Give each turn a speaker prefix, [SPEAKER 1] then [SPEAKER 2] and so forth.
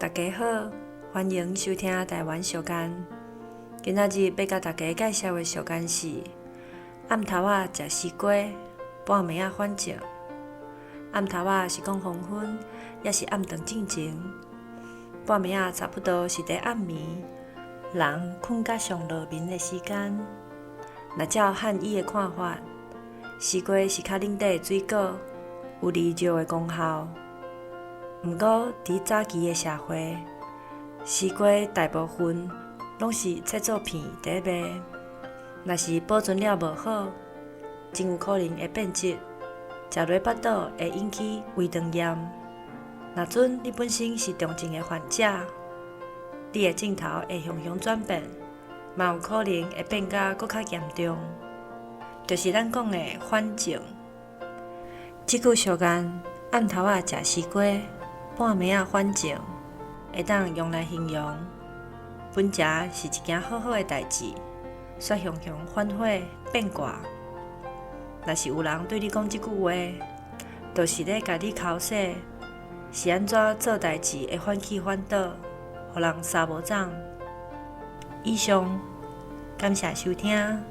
[SPEAKER 1] 大家好，欢迎收听台湾小干。今仔日要甲大家介绍的小干是暗头仔食西瓜，半暝仔反正。暗头仔是讲黄昏，也是暗顿进前。半暝仔差不多是伫暗暝，人困甲上落眠的时间。若照汉医的看法，西瓜是较冷底的水果，有利尿的功效。毋过，伫早期的社会，西瓜大部分拢是切做片伫卖。若是保存了无好，真有可能会变质，食落腹肚会引起胃肠炎。若准你本身是重症的患者，你的症头会向向转变，嘛有可能会变甲搁较严重，就是咱讲的反症。即句俗谚“暗头仔食西瓜，半暝仔反症”，会当用来形容本食是一件好好的代志，却常常反悔变卦。若是有人对你讲即句话，就是咧甲你考试是安怎做代志会反起反倒，互人杀无掌。以上，感谢收听。